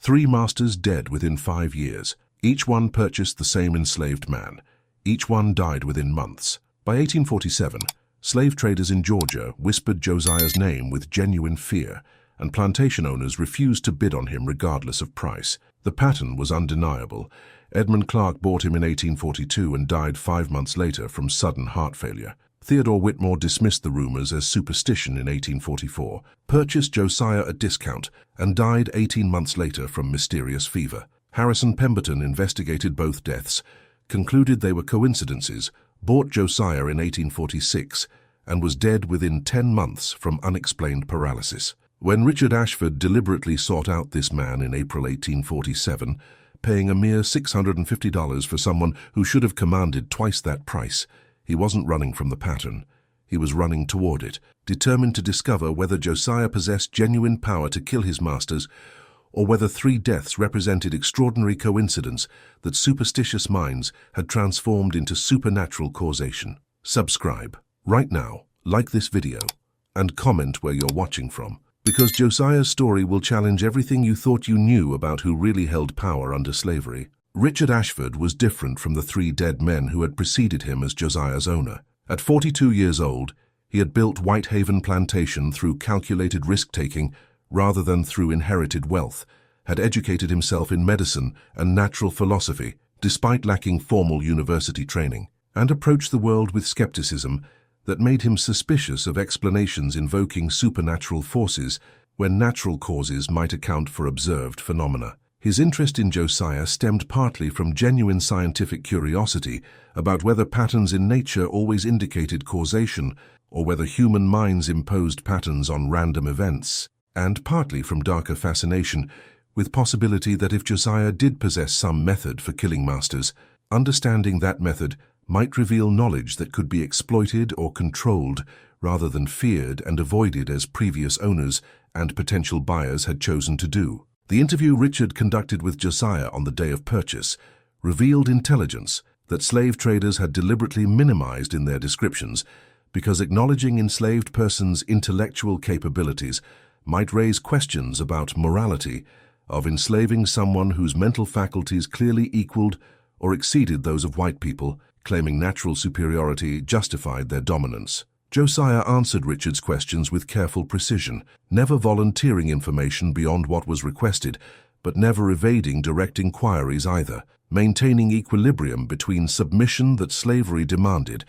3 masters dead within 5 years. Each one purchased the same enslaved man. Each one died within months. By 1847, slave traders in Georgia whispered Josiah's name with genuine fear, and plantation owners refused to bid on him regardless of price. The pattern was undeniable. Edmund Clark bought him in 1842 and died 5 months later from sudden heart failure. Theodore Whitmore dismissed the rumors as superstition in 1844, purchased Josiah at discount, and died 18 months later from mysterious fever. Harrison Pemberton investigated both deaths, concluded they were coincidences, bought Josiah in 1846, and was dead within 10 months from unexplained paralysis. When Richard Ashford deliberately sought out this man in April 1847, paying a mere $650 for someone who should have commanded twice that price, he wasn't running from the pattern. He was running toward it, determined to discover whether Josiah possessed genuine power to kill his masters, or whether 3 deaths represented extraordinary coincidence that superstitious minds had transformed into supernatural causation. Subscribe right now, like this video, and comment where you're watching from, because Josiah's story will challenge everything you thought you knew about who really held power under slavery. Richard Ashford was different from the 3 dead men who had preceded him as Josiah's owner. At 42 years old, he had built Whitehaven Plantation through calculated risk-taking rather than through inherited wealth, had educated himself in medicine and natural philosophy despite lacking formal university training, and approached the world with skepticism that made him suspicious of explanations invoking supernatural forces when natural causes might account for observed phenomena. His interest in Josiah stemmed partly from genuine scientific curiosity about whether patterns in nature always indicated causation or whether human minds imposed patterns on random events, and partly from darker fascination with possibility that if Josiah did possess some method for killing masters, understanding that method might reveal knowledge that could be exploited or controlled rather than feared and avoided as previous owners and potential buyers had chosen to do. The interview Richard conducted with Josiah on the day of purchase revealed intelligence that slave traders had deliberately minimized in their descriptions because acknowledging enslaved persons' intellectual capabilities might raise questions about morality of enslaving someone whose mental faculties clearly equaled or exceeded those of white people, claiming natural superiority justified their dominance. Josiah answered Richard's questions with careful precision, never volunteering information beyond what was requested, but never evading direct inquiries either, maintaining equilibrium between submission that slavery demanded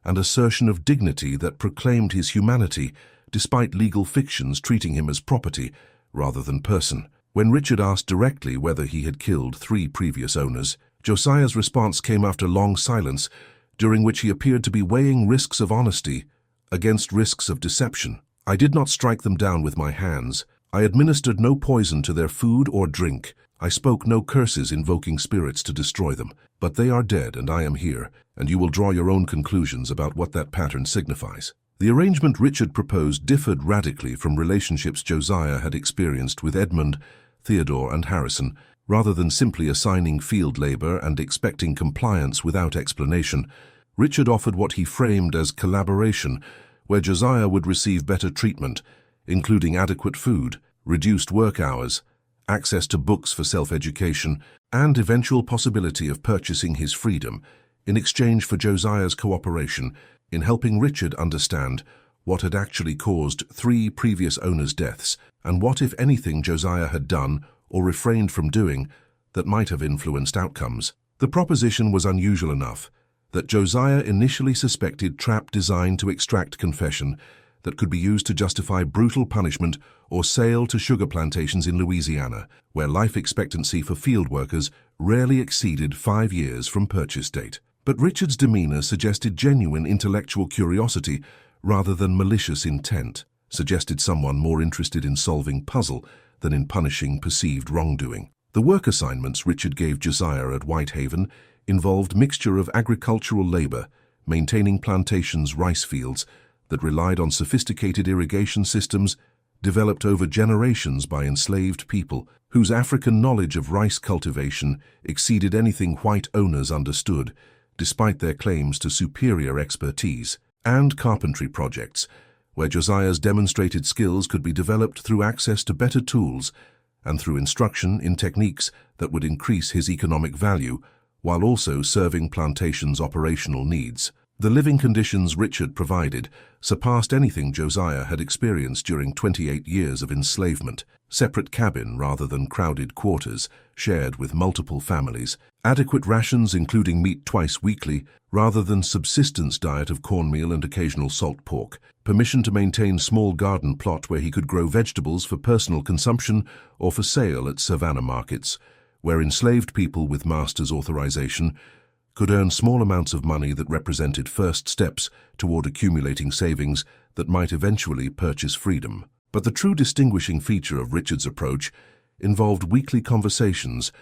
and assertion of dignity that proclaimed his humanity, despite legal fictions treating him as property rather than person. When Richard asked directly whether he had killed 3 previous owners, Josiah's response came after long silence, during which he appeared to be weighing risks of honesty against risks of deception. I did not strike them down with my hands. I administered no poison to their food or drink. I spoke no curses invoking spirits to destroy them. But they are dead and I am here, and you will draw your own conclusions about what that pattern signifies. The arrangement Richard proposed differed radically from relationships Josiah had experienced with Edmund, Theodore, and Harrison. Rather than simply assigning field labor and expecting compliance without explanation, Richard offered what he framed as collaboration, where Josiah would receive better treatment, including adequate food, reduced work hours, access to books for self-education, and eventual possibility of purchasing his freedom in exchange for Josiah's cooperation in helping Richard understand what had actually caused 3 previous owners' deaths and what, if anything, Josiah had done or refrained from doing that might have influenced outcomes. The proposition was unusual enough that Josiah initially suspected trap designed to extract confession that could be used to justify brutal punishment or sale to sugar plantations in Louisiana, where life expectancy for field workers rarely exceeded 5 years from purchase date. But Richard's demeanor suggested genuine intellectual curiosity rather than malicious intent, suggested someone more interested in solving puzzle than in punishing perceived wrongdoing. The work assignments Richard gave Josiah at Whitehaven involved mixture of agricultural labor, maintaining plantations' rice fields that relied on sophisticated irrigation systems developed over generations by enslaved people whose African knowledge of rice cultivation exceeded anything white owners understood, despite their claims to superior expertise, and carpentry projects, where Josiah's demonstrated skills could be developed through access to better tools and through instruction in techniques that would increase his economic value, while also serving plantations' operational needs. The living conditions Richard provided surpassed anything Josiah had experienced during 28 years of enslavement. Separate cabin rather than crowded quarters, shared with multiple families. Adequate rations including meat twice weekly, rather than subsistence diet of cornmeal and occasional salt pork. Permission to maintain small garden plot where he could grow vegetables for personal consumption or for sale at savannah markets, where enslaved people with master's authorization could earn small amounts of money that represented first steps toward accumulating savings that might eventually purchase freedom. But the true distinguishing feature of Richard's approach involved weekly conversations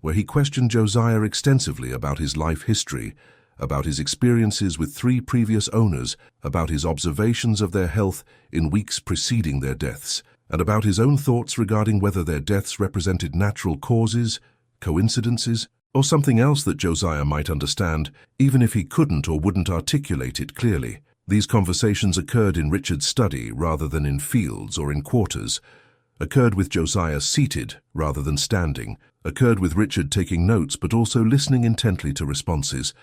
where he questioned Josiah extensively about his life history, about his experiences with 3 previous owners, about his observations of their health in weeks preceding their deaths, and about his own thoughts regarding whether their deaths represented natural causes, coincidences, or something else that Josiah might understand, even if he couldn't or wouldn't articulate it clearly. These conversations occurred in Richard's study rather than in fields or in quarters, occurred with Josiah seated rather than standing, occurred with Richard taking notes but also listening intently to responses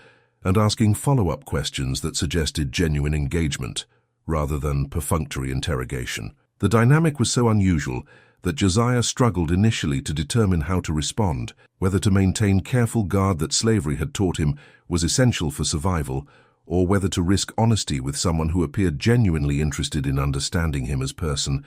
and asking follow-up questions that suggested genuine engagement rather than perfunctory interrogation. The dynamic was so unusual that Josiah struggled initially to determine how to respond, whether to maintain careful guard that slavery had taught him was essential for survival, or whether to risk honesty with someone who appeared genuinely interested in understanding him as person,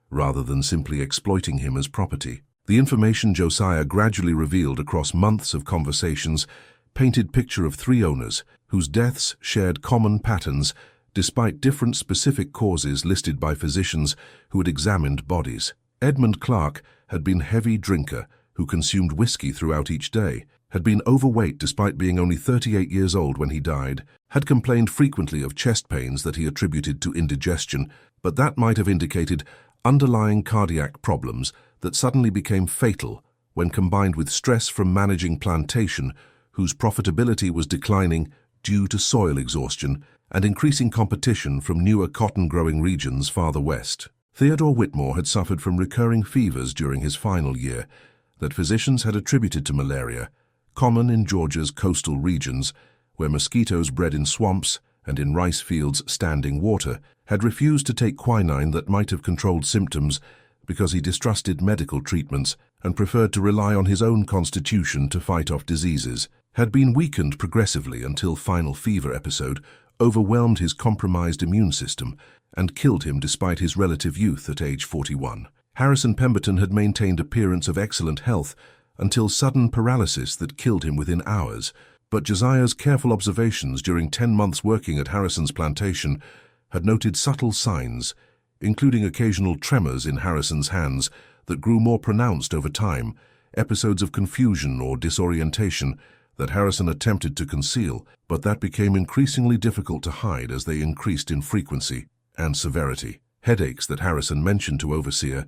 rather than simply exploiting him as property. The information Josiah gradually revealed across months of conversations painted picture of 3 owners whose deaths shared common patterns despite different specific causes listed by physicians who had examined bodies. Edmund Clark had been a heavy drinker who consumed whiskey throughout each day, had been overweight despite being only 38 years old when he died, had complained frequently of chest pains that he attributed to indigestion, but that might have indicated underlying cardiac problems that suddenly became fatal when combined with stress from managing plantation, whose profitability was declining due to soil exhaustion and increasing competition from newer cotton-growing regions farther west. Theodore Whitmore had suffered from recurring fevers during his final year that physicians had attributed to malaria, common in Georgia's coastal regions, where mosquitoes bred in swamps and in rice fields standing water, had refused to take quinine that might have controlled symptoms because he distrusted medical treatments and preferred to rely on his own constitution to fight off diseases, had been weakened progressively until final fever episode overwhelmed his compromised immune system and killed him despite his relative youth at age 41. Harrison Pemberton had maintained appearance of excellent health until sudden paralysis that killed him within hours, but Josiah's careful observations during 10 months working at Harrison's plantation had noted subtle signs, including occasional tremors in Harrison's hands that grew more pronounced over time, episodes of confusion or disorientation that Harrison attempted to conceal, but that became increasingly difficult to hide as they increased in frequency and severity. Headaches that Harrison mentioned to Overseer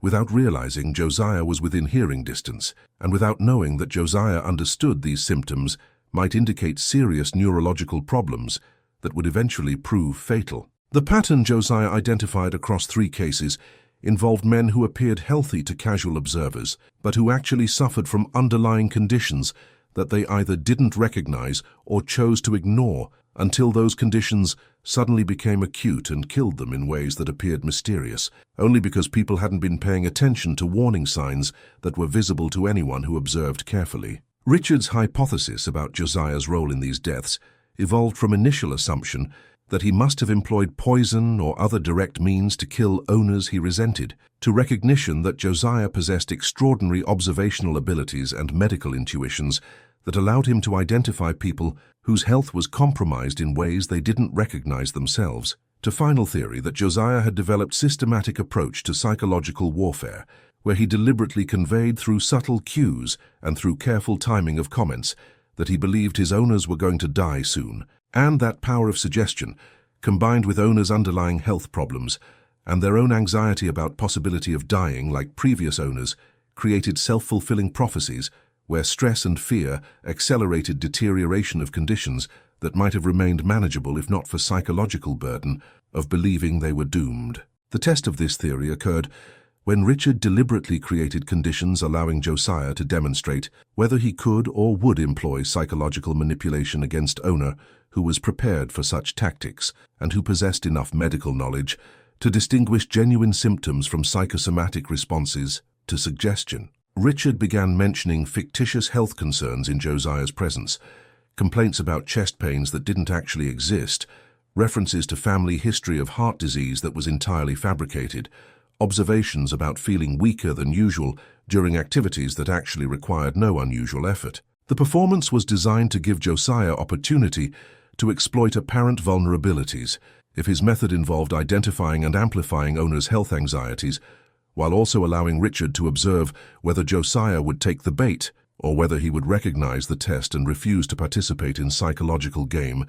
without realizing Josiah was within hearing distance, and without knowing that Josiah understood these symptoms might indicate serious neurological problems that would eventually prove fatal. The pattern Josiah identified across 3 cases involved men who appeared healthy to casual observers, but who actually suffered from underlying conditions that they either didn't recognize or chose to ignore until those conditions suddenly became acute and killed them in ways that appeared mysterious, only because people hadn't been paying attention to warning signs that were visible to anyone who observed carefully. Richard's hypothesis about Josiah's role in these deaths evolved from initial assumption that he must have employed poison or other direct means to kill owners he resented, to recognition that Josiah possessed extraordinary observational abilities and medical intuitions that allowed him to identify people whose health was compromised in ways they didn't recognize themselves, to final theory that Josiah had developed systematic approach to psychological warfare, where he deliberately conveyed through subtle cues and through careful timing of comments that he believed his owners were going to die soon, and that power of suggestion, combined with owners' underlying health problems and their own anxiety about possibility of dying like previous owners, created self-fulfilling prophecies where stress and fear accelerated deterioration of conditions that might have remained manageable if not for psychological burden of believing they were doomed. The test of this theory occurred when Richard deliberately created conditions allowing Josiah to demonstrate whether he could or would employ psychological manipulation against owner who was prepared for such tactics and who possessed enough medical knowledge to distinguish genuine symptoms from psychosomatic responses to suggestion. Richard began mentioning fictitious health concerns in Josiah's presence, complaints about chest pains that didn't actually exist, references to family history of heart disease that was entirely fabricated, observations about feeling weaker than usual during activities that actually required no unusual effort. The performance was designed to give Josiah opportunity to exploit apparent vulnerabilities if his method involved identifying and amplifying owner's health anxieties, while also allowing Richard to observe whether Josiah would take the bait or whether he would recognize the test and refuse to participate in psychological game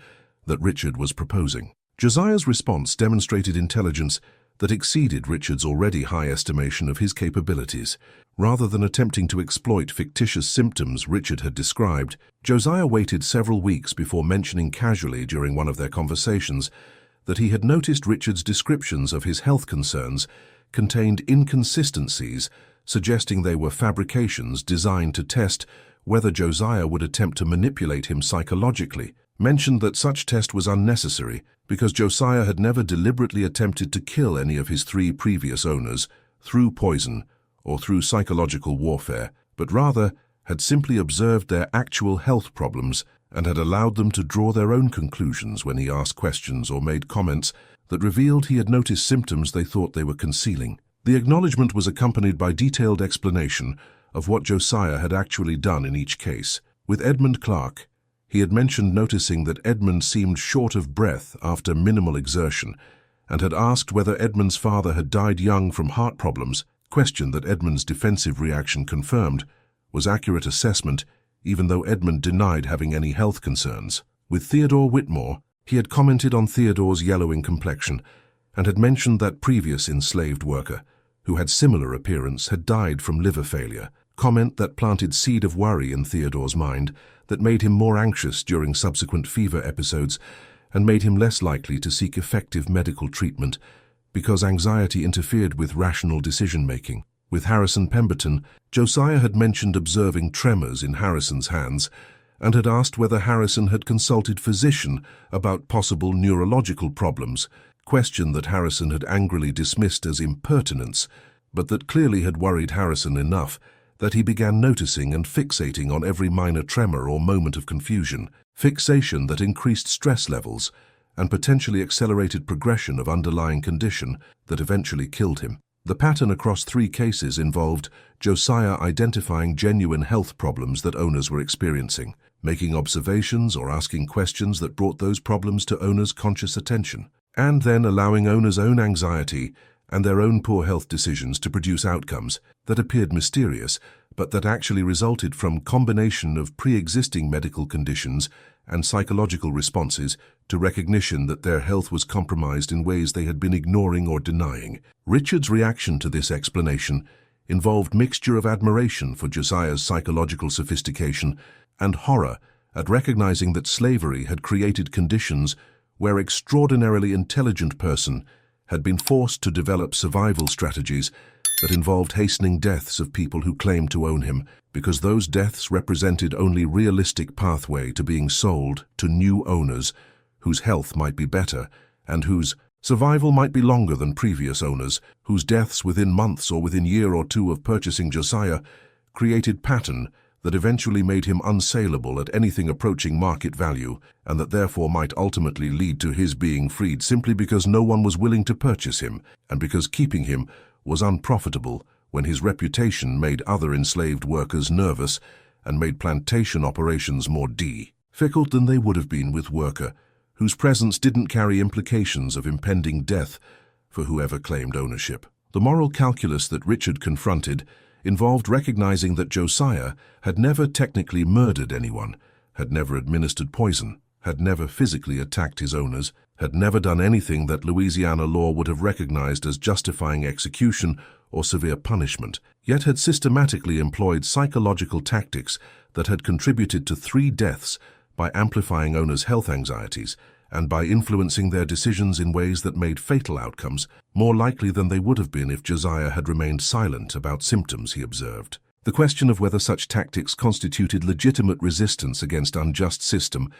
that Richard was proposing. Josiah's response demonstrated intelligence that exceeded Richard's already high estimation of his capabilities. Rather than attempting to exploit fictitious symptoms Richard had described, Josiah waited several weeks before mentioning casually during one of their conversations that he had noticed Richard's descriptions of his health concerns contained inconsistencies, suggesting they were fabrications designed to test whether Josiah would attempt to manipulate him psychologically. Mentioned that such test was unnecessary because Josiah had never deliberately attempted to kill any of his 3 previous owners through poison or through psychological warfare, but rather had simply observed their actual health problems and had allowed them to draw their own conclusions when he asked questions or made comments that revealed he had noticed symptoms they thought they were concealing. The acknowledgement was accompanied by detailed explanation of what Josiah had actually done in each case. With Edmund Clark, he had mentioned noticing that Edmund seemed short of breath after minimal exertion and had asked whether Edmund's father had died young from heart problems, question that Edmund's defensive reaction confirmed was accurate assessment even though Edmund denied having any health concerns. With Theodore Whitmore, he had commented on Theodore's yellowing complexion and had mentioned that previous enslaved worker, who had similar appearance, had died from liver failure, comment that planted seed of worry in Theodore's mind that made him more anxious during subsequent fever episodes and made him less likely to seek effective medical treatment because anxiety interfered with rational decision-making. With Harrison Pemberton, Josiah had mentioned observing tremors in Harrison's hands and had asked whether Harrison had consulted physician about possible neurological problems, question that Harrison had angrily dismissed as impertinence, but that clearly had worried Harrison enough that he began noticing and fixating on every minor tremor or moment of confusion, fixation that increased stress levels and potentially accelerated progression of underlying condition that eventually killed him. The pattern across 3 cases involved Josiah identifying genuine health problems that owners were experiencing, making observations or asking questions that brought those problems to owners' conscious attention, and then allowing owners' own anxiety and their own poor health decisions to produce outcomes that appeared mysterious, but that actually resulted from combination of pre-existing medical conditions and psychological responses to recognition that their health was compromised in ways they had been ignoring or denying. Richard's reaction to this explanation involved mixture of admiration for Josiah's psychological sophistication and horror at recognizing that slavery had created conditions where extraordinarily intelligent person had been forced to develop survival strategies that involved hastening deaths of people who claimed to own him, because those deaths represented only realistic pathway to being sold to new owners whose health might be better and whose survival might be longer than previous owners, whose deaths within months or within year or two of purchasing Josiah created pattern that eventually made him unsaleable at anything approaching market value, and that therefore might ultimately lead to his being freed simply because no one was willing to purchase him, and because keeping him was unprofitable when his reputation made other enslaved workers nervous and made plantation operations more difficult than they would have been with worker whose presence didn't carry implications of impending death for whoever claimed ownership. The moral calculus that Richard confronted involved recognizing that Josiah had never technically murdered anyone, had never administered poison, had never physically attacked his owners, had never done anything that Louisiana law would have recognized as justifying execution or severe punishment, yet had systematically employed psychological tactics that had contributed to 3 deaths by amplifying owners' health anxieties and by influencing their decisions in ways that made fatal outcomes more likely than they would have been if Josiah had remained silent about symptoms he observed. The question of whether such tactics constituted legitimate resistance against an unjust system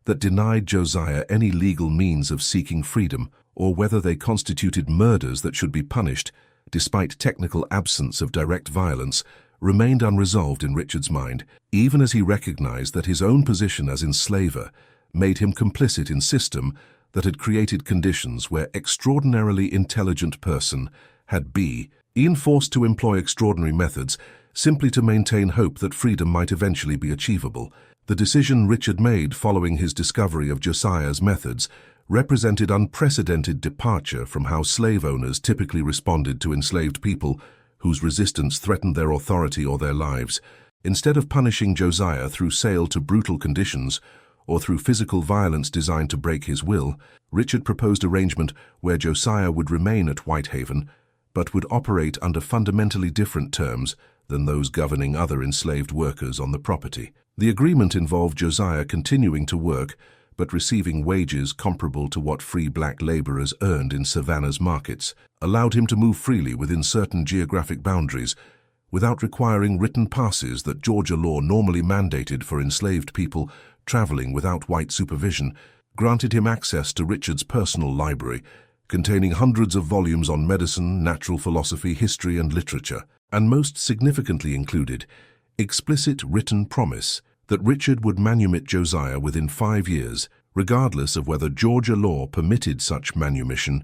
that denied Josiah any legal means of seeking freedom, or whether they constituted murders that should be punished, despite technical absence of direct violence, remained unresolved in Richard's mind, even as he recognized that his own position as enslaver made him complicit in a system that had created conditions where extraordinarily intelligent person had been forced to employ extraordinary methods simply to maintain hope that freedom might eventually be achievable. The decision Richard made following his discovery of Josiah's methods represented unprecedented departure from how slave owners typically responded to enslaved people whose resistance threatened their authority or their lives. Instead of punishing Josiah through sale to brutal conditions or through physical violence designed to break his will, Richard proposed arrangement where Josiah would remain at Whitehaven, but would operate under fundamentally different terms than those governing other enslaved workers on the property. The agreement involved Josiah continuing to work, but receiving wages comparable to what free black laborers earned in Savannah's markets, allowed him to move freely within certain geographic boundaries, without requiring written passes that Georgia law normally mandated for enslaved people traveling without white supervision, granted him access to Richard's personal library, containing hundreds of volumes on medicine, natural philosophy, history, and literature, and most significantly included explicit written promise that Richard would manumit Josiah within 5 years, regardless of whether Georgia law permitted such manumission,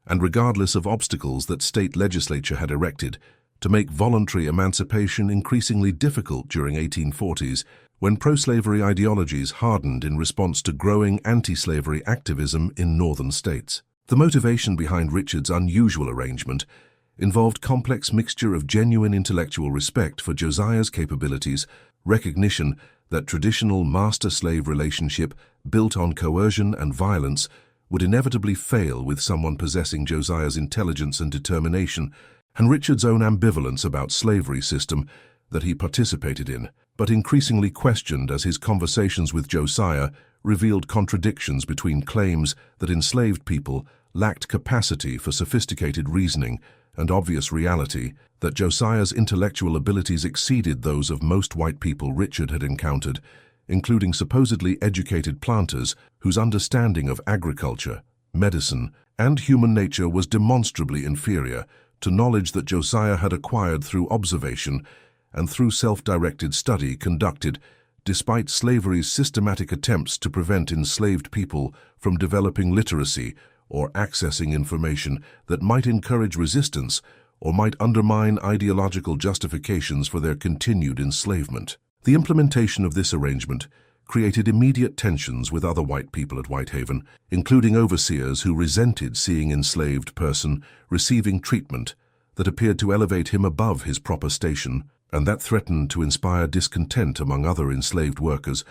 and regardless of obstacles that state legislature had erected to make voluntary emancipation increasingly difficult during 1840s, when pro-slavery ideologies hardened in response to growing anti-slavery activism in northern states. The motivation behind Richard's unusual arrangement involved complex mixture of genuine intellectual respect for Josiah's capabilities, recognition that traditional master-slave relationship built on coercion and violence would inevitably fail with someone possessing Josiah's intelligence and determination, and Richard's own ambivalence about slavery system that he participated in, but increasingly questioned as his conversations with Josiah revealed contradictions between claims that enslaved people lacked capacity for sophisticated reasoning and obvious reality that Josiah's intellectual abilities exceeded those of most white people Richard had encountered, including supposedly educated planters whose understanding of agriculture, medicine, and human nature was demonstrably inferior to knowledge that Josiah had acquired through observation and through self-directed study conducted despite slavery's systematic attempts to prevent enslaved people from developing literacy or accessing information that might encourage resistance or might undermine ideological justifications for their continued enslavement. The implementation of this arrangement created immediate tensions with other white people at Whitehaven, including overseers who resented seeing enslaved person receiving treatment that appeared to elevate him above his proper station, and that threatened to inspire discontent among other enslaved workers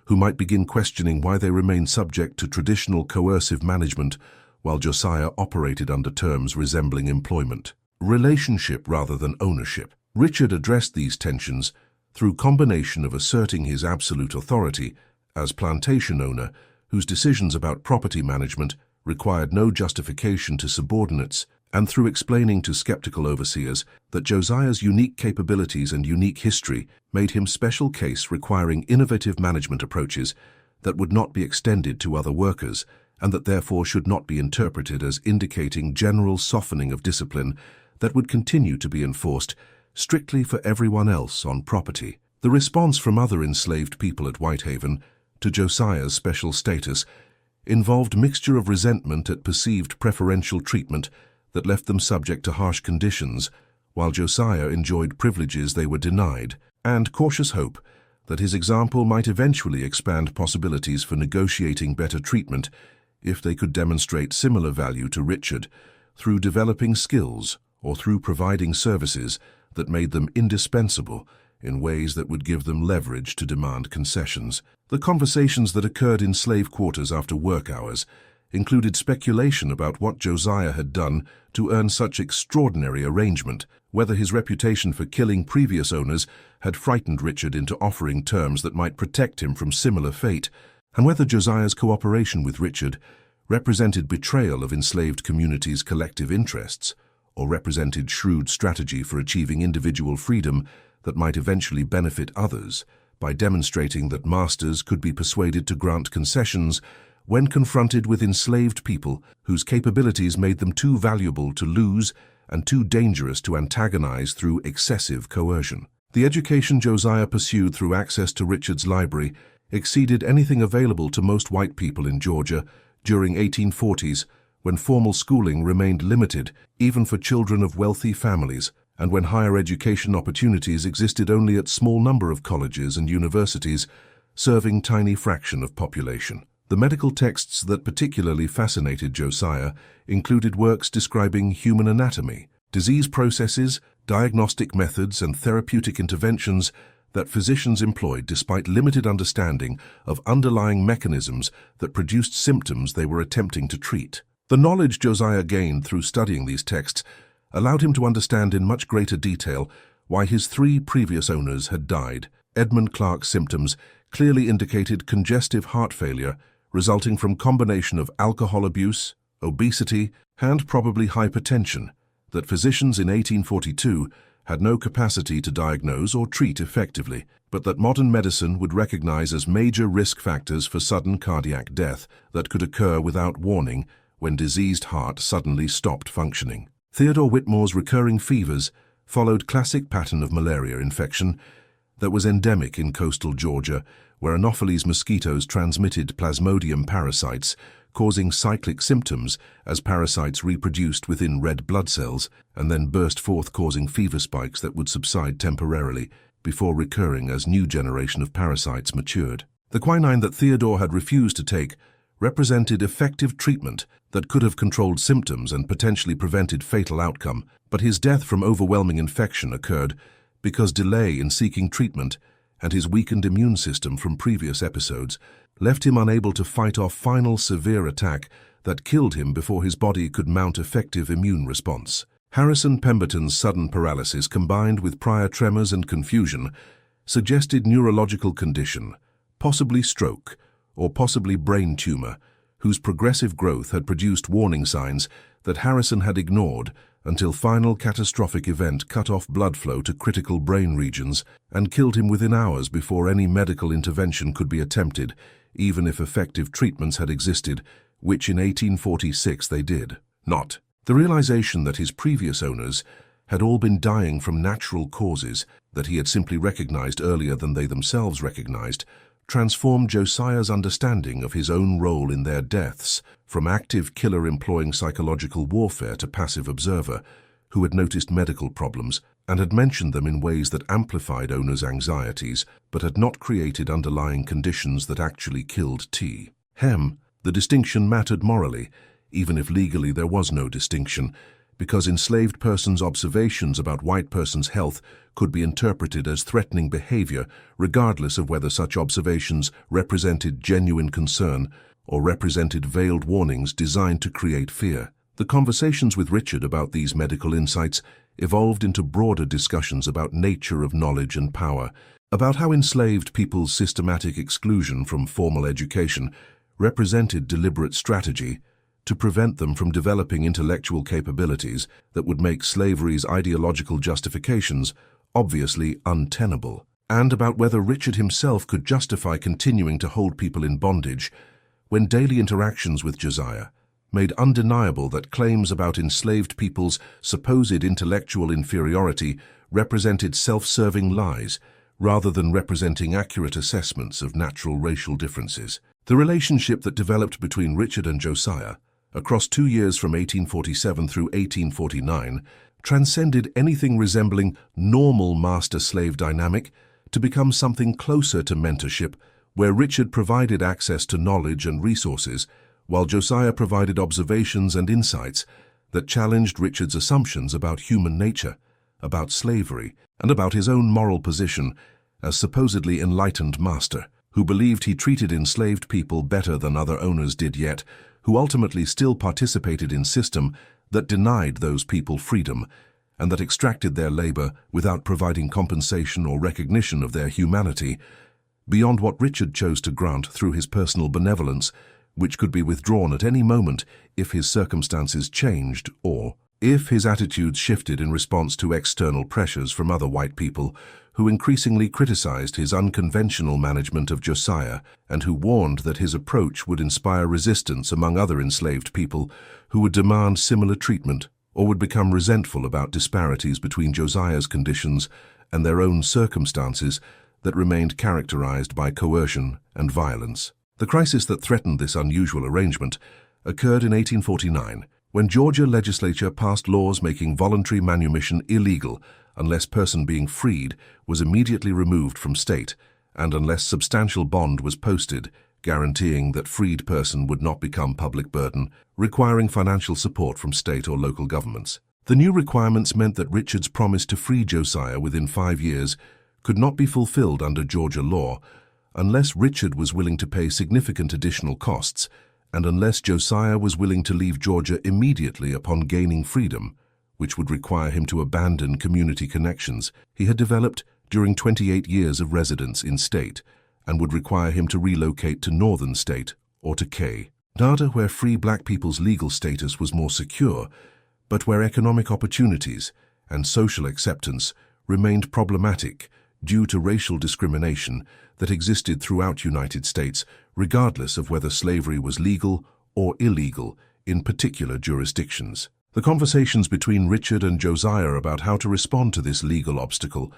who might begin questioning why they remained subject to traditional coercive management while Josiah operated under terms resembling employment. Relationship rather than ownership. Richard addressed these tensions through combination of asserting his absolute authority as plantation owner whose decisions about property management required no justification to subordinates, and through explaining to skeptical overseers that Josiah's unique capabilities and unique history made him special case requiring innovative management approaches that would not be extended to other workers, and that therefore should not be interpreted as indicating general softening of discipline that would continue to be enforced strictly for everyone else on property. The response from other enslaved people at Whitehaven to Josiah's special status involved mixture of resentment at perceived preferential treatment that left them subject to harsh conditions, while Josiah enjoyed privileges they were denied, and cautious hope that his example might eventually expand possibilities for negotiating better treatment if they could demonstrate similar value to Richard through developing skills or through providing services that made them indispensable in ways that would give them leverage to demand concessions. The conversations that occurred in slave quarters after work hours included speculation about what Josiah had done to earn such extraordinary arrangement, whether his reputation for killing previous owners had frightened Richard into offering terms that might protect him from similar fate, and whether Josiah's cooperation with Richard represented betrayal of enslaved communities' collective interests, or represented shrewd strategy for achieving individual freedom that might eventually benefit others by demonstrating that masters could be persuaded to grant concessions when confronted with enslaved people whose capabilities made them too valuable to lose and too dangerous to antagonize through excessive coercion. The education Josiah pursued through access to Richard's library exceeded anything available to most white people in Georgia during 1840s, when formal schooling remained limited even for children of wealthy families, and when higher education opportunities existed only at small number of colleges and universities, serving tiny fraction of population. The medical texts that particularly fascinated Josiah included works describing human anatomy, disease processes, diagnostic methods, and therapeutic interventions that physicians employed despite limited understanding of underlying mechanisms that produced symptoms they were attempting to treat. The knowledge Josiah gained through studying these texts allowed him to understand in much greater detail why his 3 previous owners had died. Edmund Clark's symptoms clearly indicated congestive heart failure resulting from combination of alcohol abuse, obesity, and probably hypertension that physicians in 1842 had no capacity to diagnose or treat effectively, but that modern medicine would recognize as major risk factors for sudden cardiac death that could occur without warning when diseased heart suddenly stopped functioning. Theodore Whitmore's recurring fevers followed classic pattern of malaria infection that was endemic in coastal Georgia, where Anopheles mosquitoes transmitted Plasmodium parasites, causing cyclic symptoms as parasites reproduced within red blood cells and then burst forth, causing fever spikes that would subside temporarily before recurring as new generation of parasites matured. The quinine that Theodore had refused to take represented effective treatment that could have controlled symptoms and potentially prevented fatal outcome, but his death from overwhelming infection occurred because delay in seeking treatment and his weakened immune system from previous episodes left him unable to fight off final severe attack that killed him before his body could mount effective immune response. Harrison Pemberton's sudden paralysis combined with prior tremors and confusion suggested neurological condition, possibly stroke, or possibly brain tumor, whose progressive growth had produced warning signs that Harrison had ignored until final catastrophic event cut off blood flow to critical brain regions and killed him within hours before any medical intervention could be attempted, even if effective treatments had existed, which in 1846 they did not. The realization that his previous owners had all been dying from natural causes that he had simply recognized earlier than they themselves recognized transformed Josiah's understanding of his own role in their deaths from active killer employing psychological warfare to passive observer who had noticed medical problems and had mentioned them in ways that amplified owners' anxieties but had not created underlying conditions that actually killed T. The distinction mattered morally, even if legally there was no distinction, because enslaved persons' observations about white persons' health could be interpreted as threatening behavior regardless of whether such observations represented genuine concern or represented veiled warnings designed to create fear. The conversations with Richard about these medical insights evolved into broader discussions about nature of knowledge and power, about how enslaved people's systematic exclusion from formal education represented deliberate strategy to prevent them from developing intellectual capabilities that would make slavery's ideological justifications obviously untenable, and about whether Richard himself could justify continuing to hold people in bondage when daily interactions with Josiah made undeniable that claims about enslaved people's supposed intellectual inferiority represented self-serving lies rather than representing accurate assessments of natural racial differences. The relationship that developed between Richard and Josiah across 2 years from 1847 through 1849 transcended anything resembling normal master-slave dynamic to become something closer to mentorship, where Richard provided access to knowledge and resources, while Josiah provided observations and insights that challenged Richard's assumptions about human nature, about slavery, and about his own moral position as supposedly enlightened master, who believed he treated enslaved people better than other owners did, yet who ultimately still participated in system that denied those people freedom and that extracted their labor without providing compensation or recognition of their humanity. beyond what Richard chose to grant through his personal benevolence, which could be withdrawn at any moment if his circumstances changed or if his attitudes shifted in response to external pressures from other white people who increasingly criticized his unconventional management of Josiah and who warned that his approach would inspire resistance among other enslaved people who would demand similar treatment or would become resentful about disparities between Josiah's conditions and their own circumstances that remained characterized by coercion and violence. The crisis that threatened this unusual arrangement occurred in 1849, when Georgia legislature passed laws making voluntary manumission illegal unless person being freed was immediately removed from state and unless substantial bond was posted guaranteeing that freed person would not become public burden, requiring financial support from state or local governments. The new requirements meant that Richard's promise to free Josiah within 5 years could not be fulfilled under Georgia law unless Richard was willing to pay significant additional costs and unless Josiah was willing to leave Georgia immediately upon gaining freedom, which would require him to abandon community connections he had developed during 28 years of residence in state and would require him to relocate to northern state or to K. Data where free black people's legal status was more secure, but where economic opportunities and social acceptance remained problematic due to racial discrimination that existed throughout United States, regardless of whether slavery was legal or illegal in particular jurisdictions. The conversations between Richard and Josiah about how to respond to this legal obstacle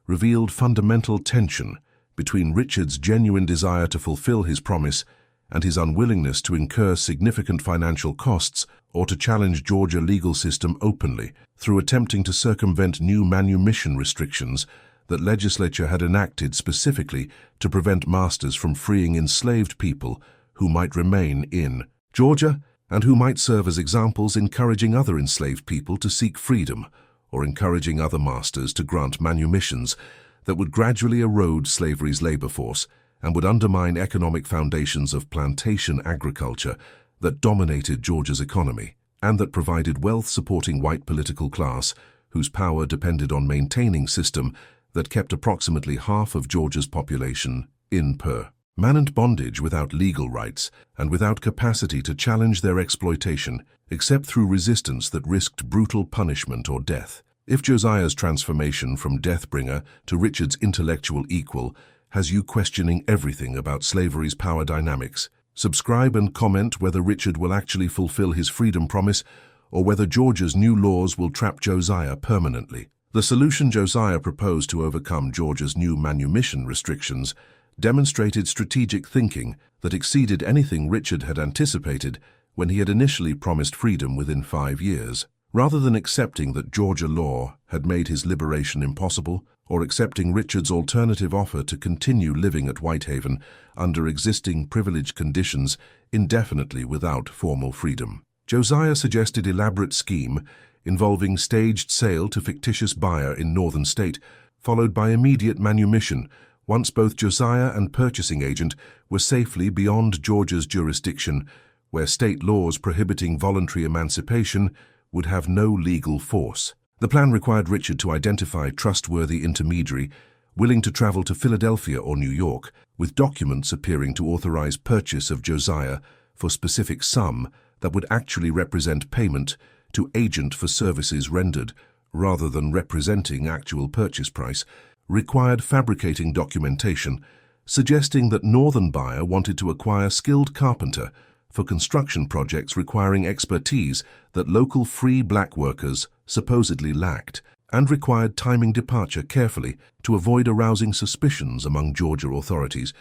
revealed fundamental tension between Richard's genuine desire to fulfill his promise and his unwillingness to incur significant financial costs or to challenge Georgia legal system openly through attempting to circumvent new manumission restrictions that legislature had enacted specifically to prevent masters from freeing enslaved people who might remain in Georgia and who might serve as examples encouraging other enslaved people to seek freedom or encouraging other masters to grant manumissions that would gradually erode slavery's labor force and would undermine economic foundations of plantation agriculture that dominated Georgia's economy and that provided wealth-supporting white political class whose power depended on maintaining system that kept approximately half of Georgia's population in permanent bondage without legal rights and without capacity to challenge their exploitation except through resistance that risked brutal punishment or death. If Josiah's transformation from Deathbringer to Richard's intellectual equal has you questioning everything about slavery's power dynamics, subscribe and comment whether Richard will actually fulfill his freedom promise or whether Georgia's new laws will trap Josiah permanently. The solution Josiah proposed to overcome Georgia's new manumission restrictions demonstrated strategic thinking that exceeded anything Richard had anticipated when he had initially promised freedom within 5 years. Rather than accepting that Georgia law had made his liberation impossible, or accepting Richard's alternative offer to continue living at Whitehaven under existing privileged conditions indefinitely without formal freedom, Josiah suggested elaborate scheme involving staged sale to fictitious buyer in northern state, followed by immediate manumission once both Josiah and purchasing agent were safely beyond Georgia's jurisdiction, where state laws prohibiting voluntary emancipation would have no legal force. The plan required Richard to identify trustworthy intermediary willing to travel to Philadelphia or New York with documents appearing to authorize purchase of Josiah for specific sum that would actually represent payment to agent for services rendered, rather than representing actual purchase price, required fabricating documentation, suggesting that northern buyer wanted to acquire skilled carpenter for construction projects requiring expertise that local free black workers supposedly lacked, and required timing departure carefully to avoid arousing suspicions among Georgia authorities,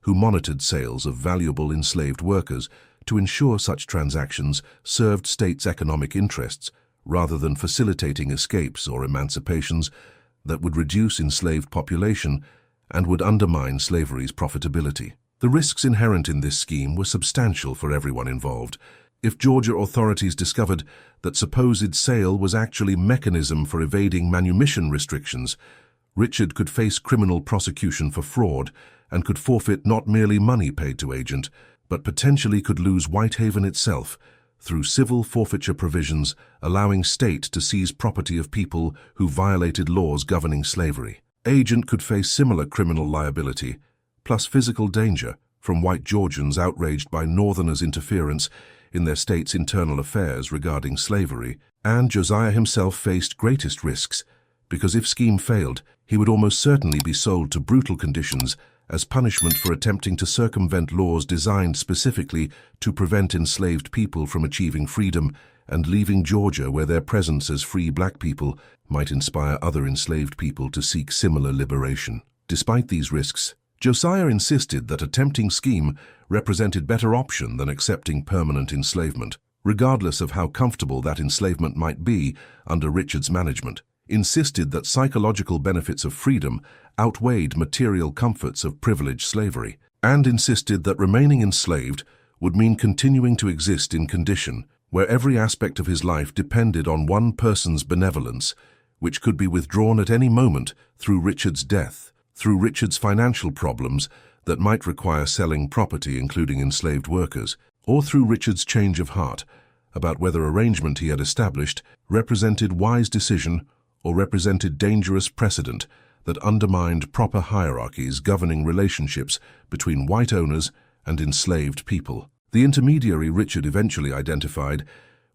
who monitored sales of valuable enslaved workers to ensure such transactions served states' economic interests rather than facilitating escapes or emancipations that would reduce enslaved population and would undermine slavery's profitability. The risks inherent in this scheme were substantial for everyone involved. If Georgia authorities discovered that supposed sale was actually mechanism for evading manumission restrictions, Richard could face criminal prosecution for fraud and could forfeit not merely money paid to agent, but potentially could lose Whitehaven itself through civil forfeiture provisions allowing state to seize property of people who violated laws governing slavery. Agent could face similar criminal liability, plus physical danger from white Georgians outraged by Northerners' interference in their state's internal affairs regarding slavery, and Josiah himself faced greatest risks, because if scheme failed, he would almost certainly be sold to brutal conditions as punishment for attempting to circumvent laws designed specifically to prevent enslaved people from achieving freedom and leaving Georgia, where their presence as free black people might inspire other enslaved people to seek similar liberation. Despite these risks, Josiah insisted that attempting scheme represented better option than accepting permanent enslavement, regardless of how comfortable that enslavement might be under Richard's management, insisted that psychological benefits of freedom outweighed material comforts of privileged slavery, and insisted that remaining enslaved would mean continuing to exist in condition where every aspect of his life depended on one person's benevolence, which could be withdrawn at any moment through Richard's death, through Richard's financial problems that might require selling property, including enslaved workers, or through Richard's change of heart about whether arrangement he had established represented wise decision or represented dangerous precedent that undermined proper hierarchies governing relationships between white owners and enslaved people. The intermediary Richard eventually identified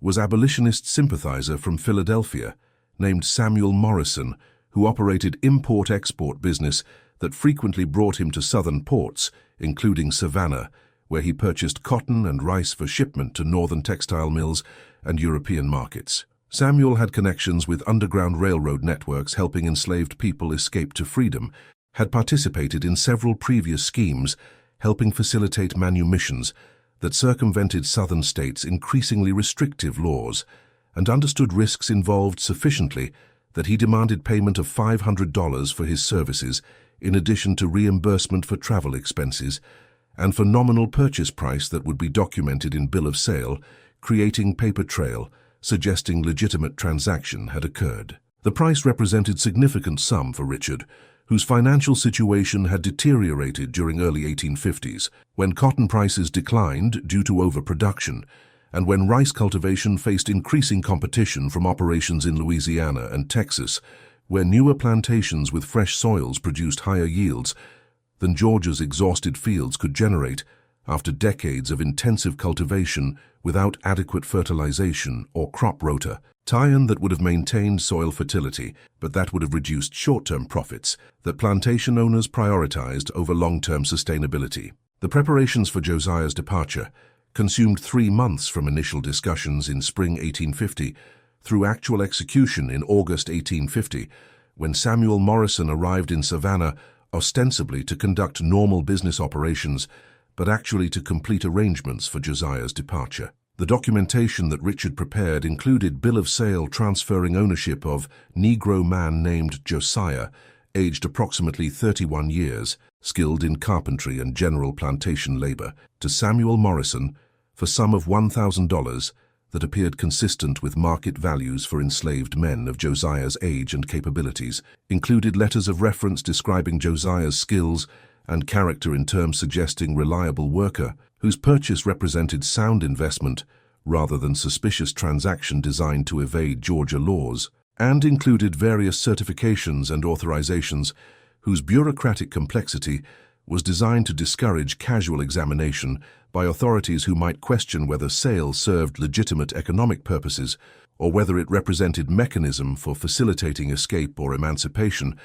was abolitionist sympathizer from Philadelphia named Samuel Morrison, who operated import-export business that frequently brought him to southern ports, including Savannah, where he purchased cotton and rice for shipment to northern textile mills and European markets. Samuel had connections with underground railroad networks helping enslaved people escape to freedom, had participated in several previous schemes helping facilitate manumissions that circumvented southern states' increasingly restrictive laws, and understood risks involved sufficiently that he demanded payment of $500 for his services in addition to reimbursement for travel expenses and for nominal purchase price that would be documented in bill of sale, creating paper trail suggesting legitimate transaction had occurred. The price represented significant sum for Richard, whose financial situation had deteriorated during early 1850s, when cotton prices declined due to overproduction, and when rice cultivation faced increasing competition from operations in Louisiana and Texas, where newer plantations with fresh soils produced higher yields than Georgia's exhausted fields could generate after decades of intensive cultivation without adequate fertilization or crop rota, tie-in that would have maintained soil fertility, but that would have reduced short-term profits that plantation owners prioritized over long-term sustainability. The preparations for Josiah's departure consumed 3 months from initial discussions in spring 1850 through actual execution in August 1850, when Samuel Morrison arrived in Savannah ostensibly to conduct normal business operations, but actually to complete arrangements for Josiah's departure. The documentation that Richard prepared included bill of sale transferring ownership of Negro man named Josiah, aged approximately 31 years, skilled in carpentry and general plantation labor, to Samuel Morrison for sum of $1,000 that appeared consistent with market values for enslaved men of Josiah's age and capabilities, included letters of reference describing Josiah's skills and character in terms suggesting reliable worker, whose purchase represented sound investment rather than suspicious transaction designed to evade Georgia laws, and included various certifications and authorizations whose bureaucratic complexity was designed to discourage casual examination by authorities who might question whether sale served legitimate economic purposes or whether it represented mechanism for facilitating escape or emancipation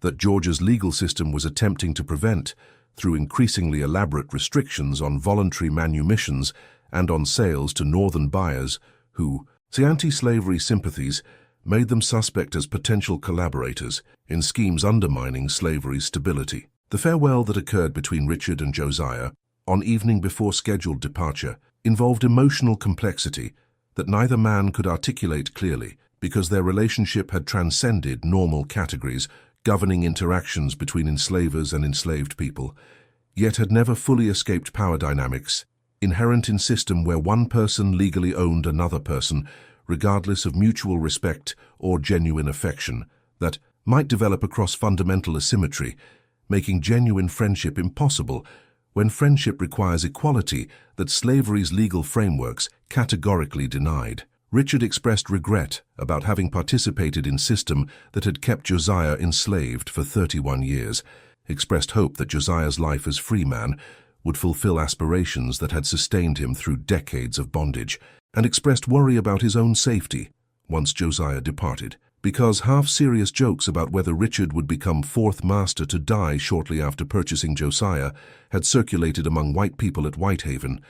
that Georgia's legal system was attempting to prevent through increasingly elaborate restrictions on voluntary manumissions and on sales to northern buyers who, anti-slavery sympathies made them suspect as potential collaborators in schemes undermining slavery's stability. The farewell that occurred between Richard and Josiah on evening before scheduled departure involved emotional complexity that neither man could articulate clearly because their relationship had transcended normal categories governing interactions between enslavers and enslaved people, yet had never fully escaped power dynamics inherent in system where one person legally owned another person, regardless of mutual respect or genuine affection, that might develop across fundamental asymmetry, making genuine friendship impossible when friendship requires equality that slavery's legal frameworks categorically denied. Richard expressed regret about having participated in system that had kept Josiah enslaved for 31 years, expressed hope that Josiah's life as free man would fulfill aspirations that had sustained him through decades of bondage, and expressed worry about his own safety once Josiah departed, because half-serious jokes about whether Richard would become fourth master to die shortly after purchasing Josiah had circulated among white people at Whitehaven,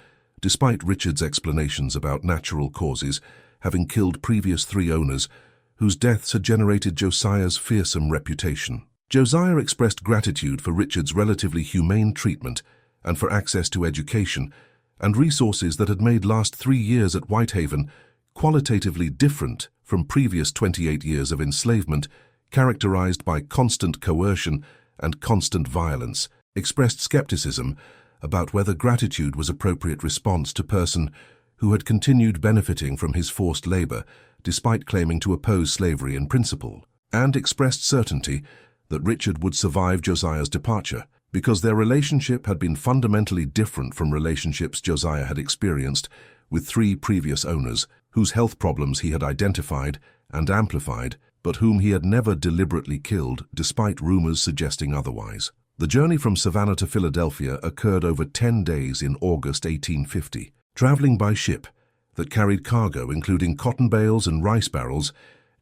despite Richard's explanations about natural causes having killed previous three owners whose deaths had generated Josiah's fearsome reputation. Josiah expressed gratitude for Richard's relatively humane treatment and for access to education and resources that had made last 3 years at Whitehaven qualitatively different from previous 28 years of enslavement characterized by constant coercion and constant violence, expressed skepticism about whether gratitude was appropriate response to person who had continued benefiting from his forced labor despite claiming to oppose slavery in principle, and expressed certainty that Richard would survive Josiah's departure because their relationship had been fundamentally different from relationships Josiah had experienced with 3 previous owners whose health problems he had identified and amplified, but whom he had never deliberately killed despite rumors suggesting otherwise. The journey from Savannah to Philadelphia occurred over 10 days in August 1850, traveling by ship that carried cargo including cotton bales and rice barrels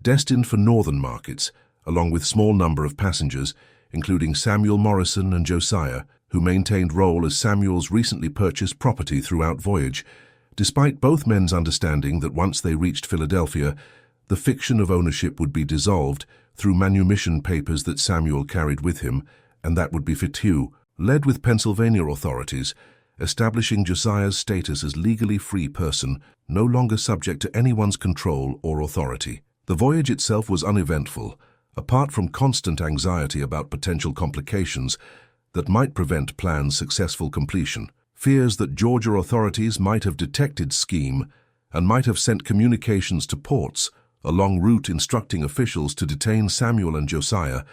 destined for northern markets, along with small number of passengers, including Samuel Morrison and Josiah, who maintained role as Samuel's recently purchased property throughout voyage, despite both men's understanding that once they reached Philadelphia, the fiction of ownership would be dissolved through manumission papers that Samuel carried with him, and that would be Fitzhugh, led with Pennsylvania authorities, establishing Josiah's status as legally free person, no longer subject to anyone's control or authority. The voyage itself was uneventful, apart from constant anxiety about potential complications that might prevent plans' successful completion. Fears that Georgia authorities might have detected scheme and might have sent communications to ports along route instructing officials to detain Samuel and Josiah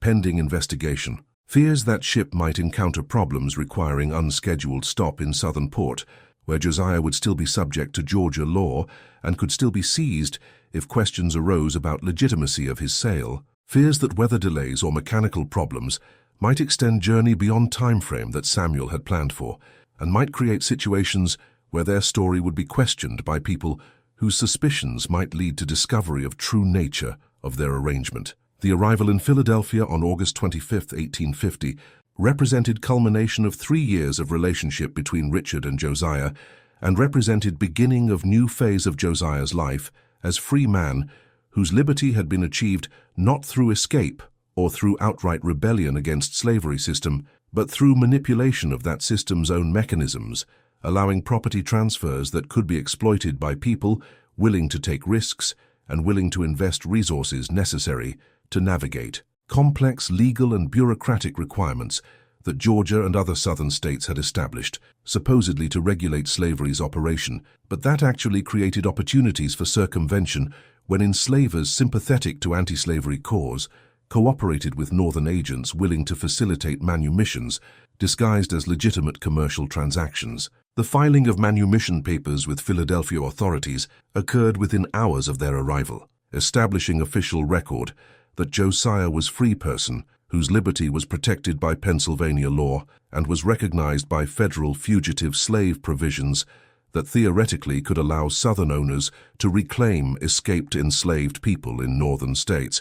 pending investigation. Fears that ship might encounter problems requiring unscheduled stop in southern port, where Josiah would still be subject to Georgia law and could still be seized if questions arose about legitimacy of his sale. Fears that weather delays or mechanical problems might extend journey beyond time frame that Samuel had planned for, and might create situations where their story would be questioned by people whose suspicions might lead to discovery of true nature of their arrangement. The arrival in Philadelphia on August 25, 1850, represented culmination of 3 years of relationship between Richard and Josiah, and represented beginning of new phase of Josiah's life as free man whose liberty had been achieved not through escape or through outright rebellion against slavery system, but through manipulation of that system's own mechanisms, allowing property transfers that could be exploited by people willing to take risks and willing to invest resources necessary to navigate complex legal and bureaucratic requirements that Georgia and other southern states had established, supposedly to regulate slavery's operation, but that actually created opportunities for circumvention when enslavers sympathetic to anti-slavery cause cooperated with northern agents willing to facilitate manumissions disguised as legitimate commercial transactions. The filing of manumission papers with Philadelphia authorities occurred within hours of their arrival, establishing official record that Josiah was free person whose liberty was protected by Pennsylvania law and was recognized by federal fugitive slave provisions that theoretically could allow Southern owners to reclaim escaped enslaved people in northern states,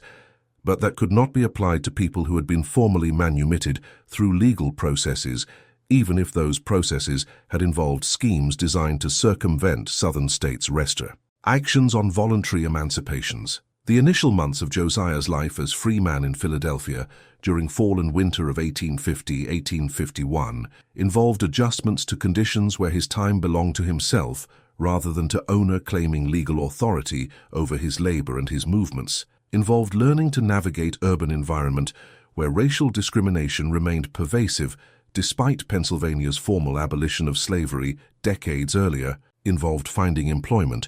but that could not be applied to people who had been formally manumitted through legal processes, even if those processes had involved schemes designed to circumvent Southern states' rester. Actions on voluntary emancipations. The initial months of Josiah's life as free man in Philadelphia during fall and winter of 1850-1851 involved adjustments to conditions where his time belonged to himself rather than to owner claiming legal authority over his labor and his movements, involved learning to navigate urban environment where racial discrimination remained pervasive despite Pennsylvania's formal abolition of slavery decades earlier, involved finding employment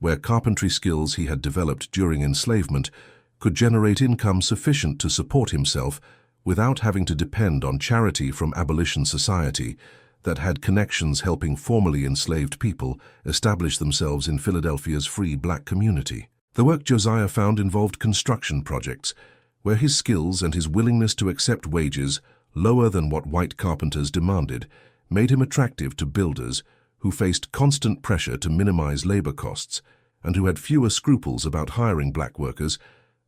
where carpentry skills he had developed during enslavement could generate income sufficient to support himself without having to depend on charity from abolition society that had connections helping formerly enslaved people establish themselves in Philadelphia's free black community. The work Josiah found involved construction projects, where his skills and his willingness to accept wages lower than what white carpenters demanded, made him attractive to builders who faced constant pressure to minimize labor costs and who had fewer scruples about hiring black workers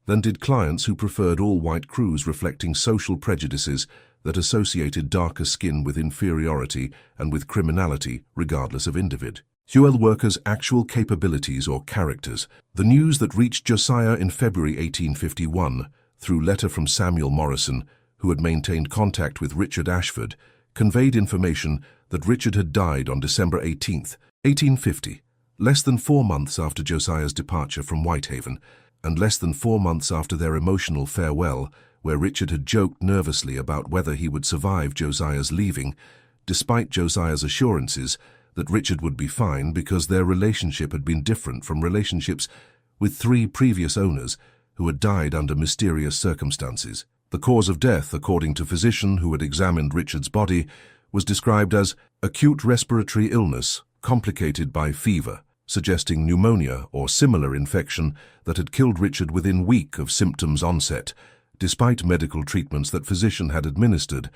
than did clients who preferred all-white crews reflecting social prejudices that associated darker skin with inferiority and with criminality, regardless of individual workers' actual capabilities or characters. The news that reached Josiah in February 1851, through letter from Samuel Morrison, who had maintained contact with Richard Ashford, conveyed information that Richard had died on December 18, 1850, less than 4 months after Josiah's departure from Whitehaven, and less than 4 months after their emotional farewell, where Richard had joked nervously about whether he would survive Josiah's leaving, despite Josiah's assurances that Richard would be fine because their relationship had been different from relationships with 3 previous owners who had died under mysterious circumstances. The cause of death, according to physician who had examined Richard's body, was described as acute respiratory illness complicated by fever, suggesting pneumonia or similar infection that had killed Richard within a week of symptoms onset, despite medical treatments that physician had administered,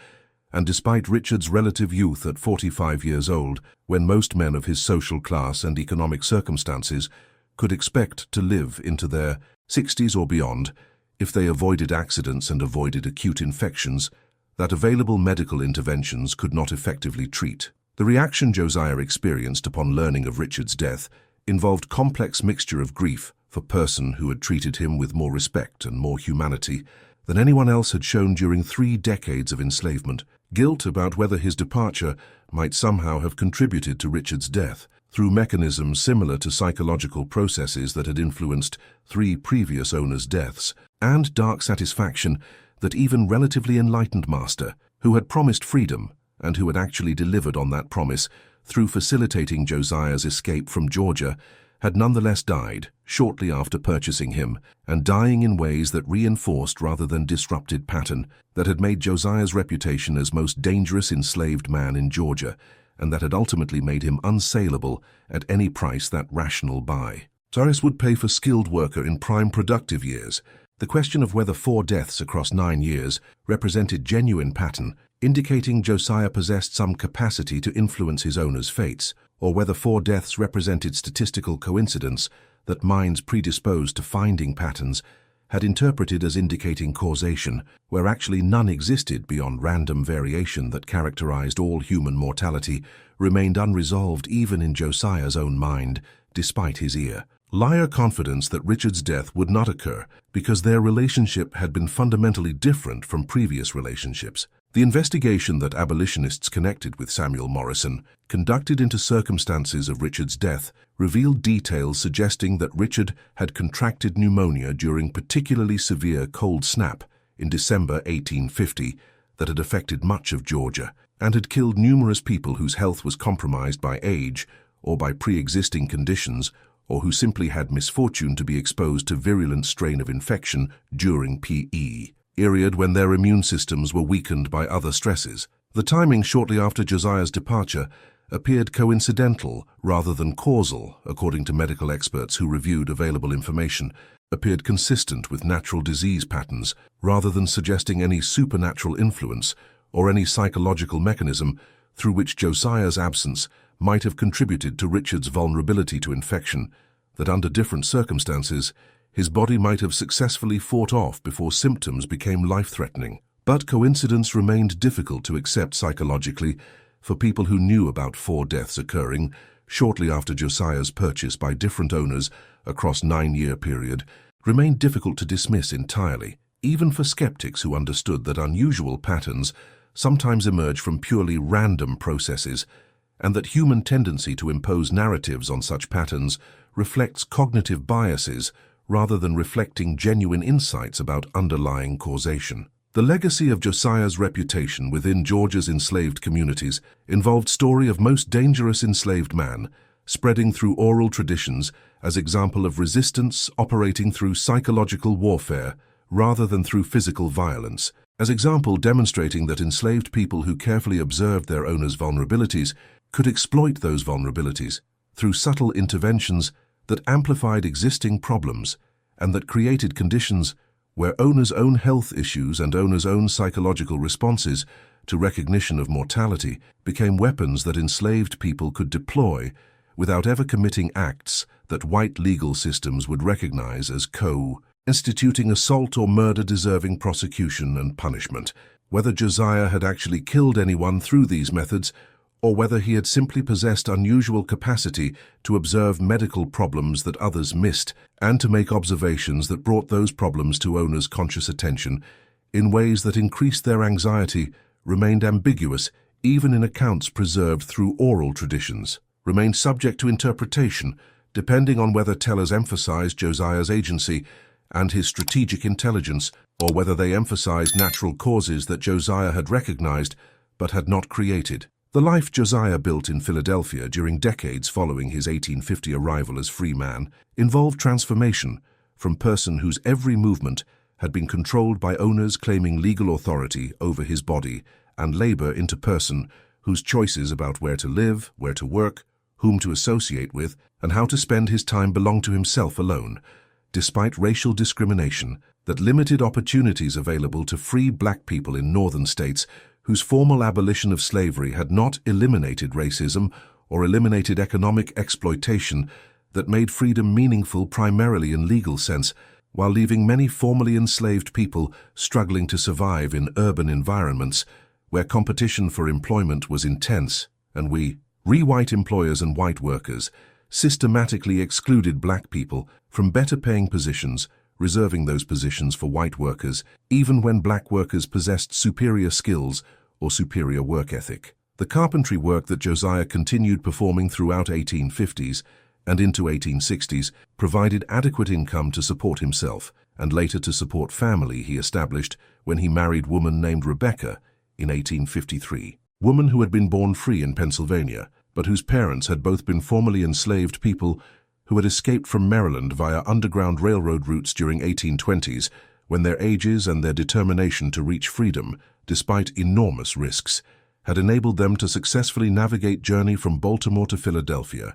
and despite Richard's relative youth at 45 years old, when most men of his social class and economic circumstances could expect to live into their 60s or beyond if they avoided accidents and avoided acute infections that available medical interventions could not effectively treat. The reaction Josiah experienced upon learning of Richard's death involved complex mixture of grief for person who had treated him with more respect and more humanity than anyone else had shown during 3 decades of enslavement, guilt about whether his departure might somehow have contributed to Richard's death through mechanisms similar to psychological processes that had influenced 3 previous owners' deaths, and dark satisfaction that even relatively enlightened master, who had promised freedom and who had actually delivered on that promise through facilitating Josiah's escape from Georgia, had nonetheless died shortly after purchasing him, and dying in ways that reinforced rather than disrupted pattern that had made Josiah's reputation as most dangerous enslaved man in Georgia, and that had ultimately made him unsaleable at any price that rational buy. Cyrus would pay for skilled worker in prime productive years. The question of whether 4 deaths across 9 years represented genuine pattern, indicating Josiah possessed some capacity to influence his owner's fates, or whether 4 deaths represented statistical coincidence that minds predisposed to finding patterns had interpreted as indicating causation, where actually none existed beyond random variation that characterized all human mortality, remained unresolved even in Josiah's own mind, despite his liar confidence that Richard's death would not occur because their relationship had been fundamentally different from previous relationships. The investigation that abolitionists connected with Samuel Morrison conducted into circumstances of Richard's death revealed details suggesting that Richard had contracted pneumonia during particularly severe cold snap in December 1850 that had affected much of Georgia and had killed numerous people whose health was compromised by age or by pre-existing conditions, or who simply had misfortune to be exposed to virulent strain of infection during period when their immune systems were weakened by other stresses. The timing shortly after Josiah's departure appeared coincidental rather than causal, according to medical experts who reviewed available information, appeared consistent with natural disease patterns rather than suggesting any supernatural influence or any psychological mechanism through which Josiah's absence might have contributed to Richard's vulnerability to infection, that under different circumstances, his body might have successfully fought off before symptoms became life-threatening. But coincidence remained difficult to accept psychologically for people who knew about 4 deaths occurring shortly after Josiah's purchase by different owners across 9-year period, remained difficult to dismiss entirely, even for skeptics who understood that unusual patterns sometimes emerge from purely random processes, and that human tendency to impose narratives on such patterns reflects cognitive biases rather than reflecting genuine insights about underlying causation. The legacy of Josiah's reputation within Georgia's enslaved communities involved story of most dangerous enslaved man, spreading through oral traditions as example of resistance operating through psychological warfare rather than through physical violence, as example demonstrating that enslaved people who carefully observed their owners' vulnerabilities could exploit those vulnerabilities through subtle interventions that amplified existing problems and that created conditions where owners' own health issues and owners' own psychological responses to recognition of mortality became weapons that enslaved people could deploy without ever committing acts that white legal systems would recognize as instituting assault or murder deserving prosecution and punishment. Whether Josiah had actually killed anyone through these methods, or whether he had simply possessed unusual capacity to observe medical problems that others missed and to make observations that brought those problems to owners' conscious attention in ways that increased their anxiety, remained ambiguous even in accounts preserved through oral traditions, remained subject to interpretation depending on whether tellers emphasized Josiah's agency and his strategic intelligence, or whether they emphasized natural causes that Josiah had recognized but had not created. The life Josiah built in Philadelphia during decades following his 1850 arrival as free man involved transformation from person whose every movement had been controlled by owners claiming legal authority over his body and labor into person whose choices about where to live, where to work, whom to associate with, and how to spend his time belonged to himself alone, despite racial discrimination that limited opportunities available to free black people in northern states whose formal abolition of slavery had not eliminated racism or eliminated economic exploitation that made freedom meaningful primarily in legal sense, while leaving many formerly enslaved people struggling to survive in urban environments where competition for employment was intense, and white employers and white workers, systematically excluded black people from better-paying positions, reserving those positions for white workers, even when black workers possessed superior skills or superior work ethic. The carpentry work that Josiah continued performing throughout 1850s and into 1860s provided adequate income to support himself and later to support family he established when he married a woman named Rebecca in 1853. Woman who had been born free in Pennsylvania, but whose parents had both been formerly enslaved people who had escaped from Maryland via Underground Railroad routes during 1820s when their ages and their determination to reach freedom, despite enormous risks, had enabled them to successfully navigate journey from Baltimore to Philadelphia,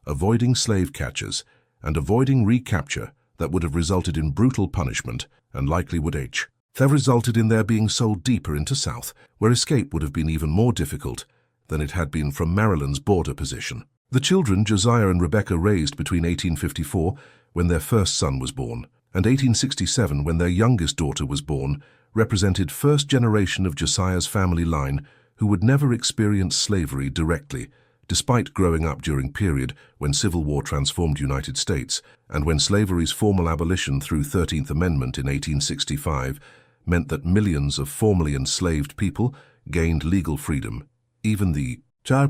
avoiding slave catchers and avoiding recapture that would have resulted in brutal punishment and likely would have resulted in their being sold deeper into South, where escape would have been even more difficult than it had been from Maryland's border position. The children Josiah and Rebecca raised between 1854, when their first son was born, and 1867, when their youngest daughter was born, represented first generation of Josiah's family line who would never experience slavery directly, despite growing up during period when Civil War transformed United States and when slavery's formal abolition through 13th Amendment in 1865 meant that millions of formerly enslaved people gained legal freedom. Even the